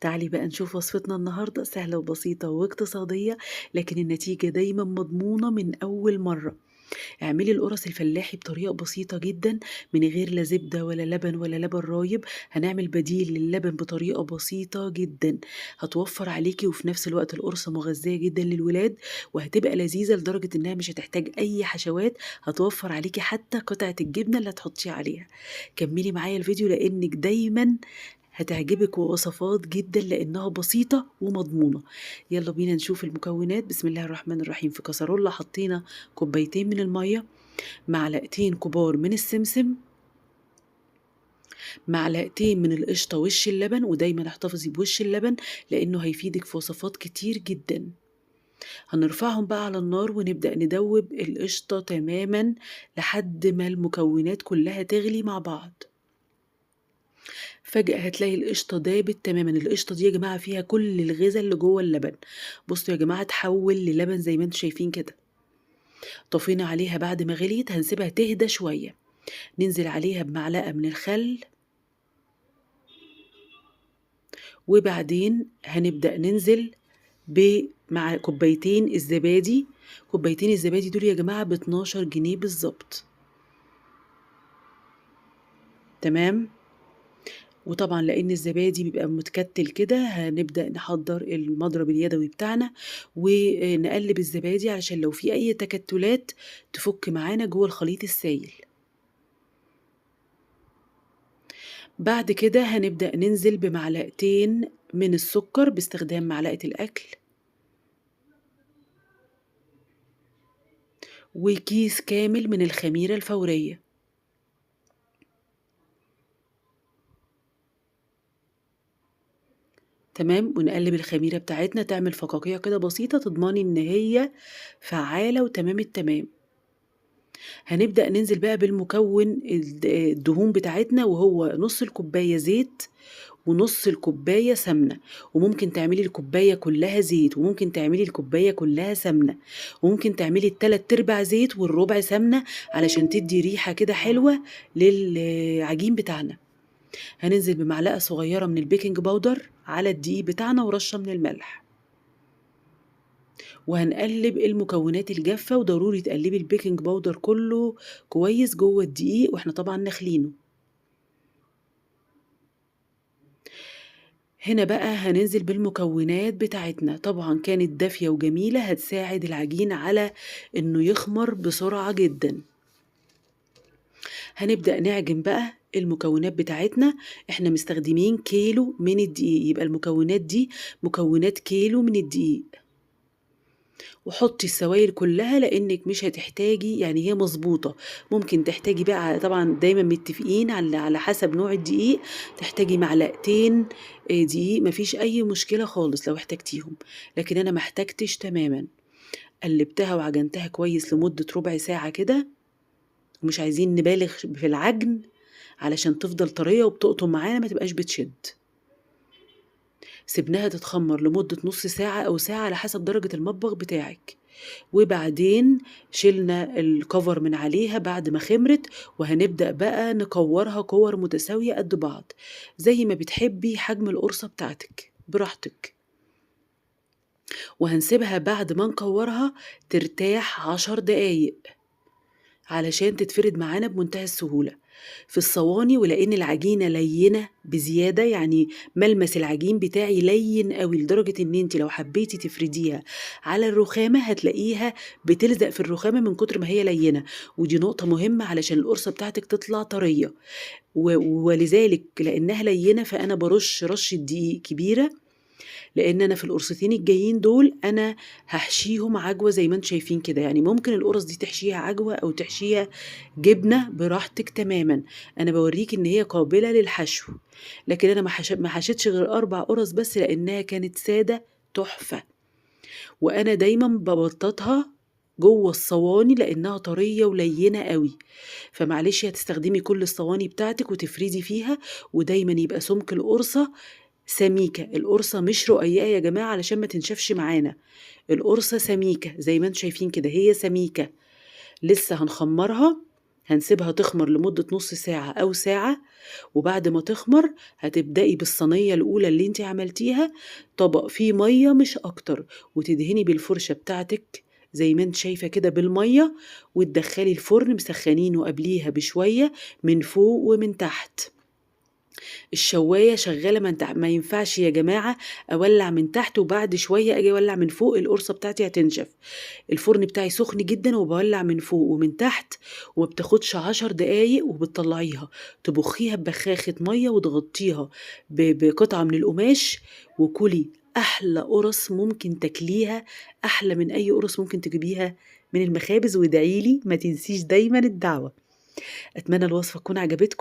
تعالي بقى نشوف وصفتنا النهاردة سهلة وبسيطة واقتصادية، لكن النتيجة دايما مضمونة من أول مرة. اعملي القرص الفلاحي بطريقة بسيطة جدا، من غير لا زبدة ولا لبن ولا لبن رايب. هنعمل بديل للبن بطريقة بسيطة جدا، هتوفر عليكي وفي نفس الوقت القرصة مغذية جدا للولاد، وهتبقى لذيذة لدرجة انها مش هتحتاج اي حشوات. هتوفر عليكي حتى قطعة الجبنة اللي هتحطيها عليها. كملي معايا الفيديو لانك دايما هتعجبك وصفات جدا لانها بسيطة ومضمونة. يلا بينا نشوف المكونات. بسم الله الرحمن الرحيم. في كسرولة حطينا كوبايتين من المية، معلقتين كبار من السمسم، معلقتين من القشطة وش اللبن، ودايما احتفظي بوش اللبن لانه هيفيدك في وصفات كتير جدا. هنرفعهم بقى على النار ونبدأ ندوب القشطة تماما لحد ما المكونات كلها تغلي مع بعض. فجأة هتلاقي القشطة دابت تماما. القشطة دي يا جماعة فيها كل الغذاء اللي جوه اللبن. بصوا يا جماعة، تحول للبن زي ما انتم شايفين كده. طفينا عليها بعد ما غليت، هنسيبها تهدى شوية. ننزل عليها بمعلقة من الخل، وبعدين هنبدأ ننزل مع كوبايتين الزبادي. كوبايتين الزبادي دول يا جماعة ب12 جنيه بالظبط. تمام. وطبعا لان الزبادي بيبقى متكتل كده، هنبدأ نحضر المضرب اليدوي بتاعنا ونقلب الزبادي علشان لو في اي تكتلات تفك معانا جوه الخليط السائل. بعد كده هنبدأ ننزل بمعلقتين من السكر باستخدام معلقة الأكل، وكيس كامل من الخميرة الفورية. تمام. ونقلب الخميرة بتاعتنا تعمل فقاقيع كده بسيطة، تضمني ان هي فعالة وتمام التمام. هنبدأ ننزل بقى بالمكون الدهون بتاعتنا، وهو نص الكوباية زيت ونص الكوباية سمنة. وممكن تعملي الكوباية كلها زيت، وممكن تعملي الكوباية كلها سمنة، وممكن تعملي التلات ارباع زيت والربع سمنة علشان تدي ريحة كده حلوة للعجين بتاعنا. هننزل بمعلقة صغيرة من البيكنج باودر على الدقيق بتاعنا ورشة من الملح، وهنقلب المكونات الجافة. وضروري تقلبي البيكنج باودر كله كويس جوه الدقيق، واحنا طبعا نخلينه. هنا بقى هننزل بالمكونات بتاعتنا، طبعا كانت دافية وجميلة، هتساعد العجين على انه يخمر بسرعة جدا. هنبدأ نعجن بقى المكونات بتاعتنا. احنا مستخدمين كيلو من الدقيق، يبقى المكونات دي مكونات كيلو من الدقيق. وحطي السوائل كلها لانك مش هتحتاجي، يعني هي مظبوطه. ممكن تحتاجي بقى، طبعا دايما متفقين على حسب نوع الدقيق، تحتاجي معلقتين دقيق، مفيش اي مشكله خالص لو احتاجتيهم، لكن انا ما احتاجتش تماما. قلبتها وعجنتها كويس لمده ربع ساعه كده، ومش عايزين نبالغ في العجن علشان تفضل طريه وبتقطم معانا ما تبقاش بتشد. سيبناها تتخمر لمدة نص ساعة أو ساعة على حسب درجة المطبخ بتاعك، وبعدين شلنا الكفر من عليها بعد ما خمرت، وهنبدأ بقى نكورها كور متساوية قد بعض زي ما بتحبي حجم القرصة بتاعتك براحتك. وهنسيبها بعد ما نكورها ترتاح 10 دقايق علشان تتفرد معانا بمنتهى السهولة في الصواني. ولأن العجينة لينة بزيادة، يعني ملمس العجين بتاعي لين قوي لدرجة ان انت لو حبيتي تفرديها على الرخامة هتلاقيها بتلزق في الرخامة من كتر ما هي لينة. ودي نقطة مهمة علشان القرصة بتاعتك تطلع طرية. ولذلك لأنها لينة فأنا برش رشة دقيق كبيرة، لان انا في القرصتين الجايين دول انا هحشيهم عجوه زي ما انتم شايفين كده. يعني ممكن القرص دي تحشيها عجوه او تحشيها جبنه براحتك تماما. انا بوريك ان هي قابله للحشو، لكن انا ما حشيتش غير 4 قرص بس لانها كانت ساده تحفه. وانا دايما ببططها جوه الصواني لانها طريه ولينه قوي، فمعلش هتستخدمي كل الصواني بتاعتك وتفردي فيها، ودايما يبقى سمك القرصه سميكة. القرصة مش رقيقة يا جماعة علشان ما تنشفش معانا، القرصة سميكة زي ما انتم شايفين كده، هي سميكة. لسه هنخمرها، هنسيبها تخمر لمدة نص ساعة أو ساعة، وبعد ما تخمر هتبدئي بالصينية الأولى اللي انت عملتيها طبق فيه مية مش أكتر، وتدهني بالفرشة بتاعتك زي ما انت شايفة كده بالمية، وتدخلي الفرن مسخنينه قبليها بشوية من فوق ومن تحت. الشواية شغالة، ما ينفعش يا جماعة أولع من تحت وبعد شوية أجي أولع من فوق، القرصة بتاعتي هتنشف. الفرن بتاعي سخن جدا وبولع من فوق ومن تحت، وما بتاخدش 10 دقايق وبتطلعيها تبخيها ببخاخة مية وتغطيها بقطعة من القماش، وكلي أحلى قرص ممكن تاكليها، أحلى من أي قرص ممكن تجيبيها من المخابز. وادعيلي ما تنسيش دايما الدعوة. أتمنى الوصفة تكون عجبتكم.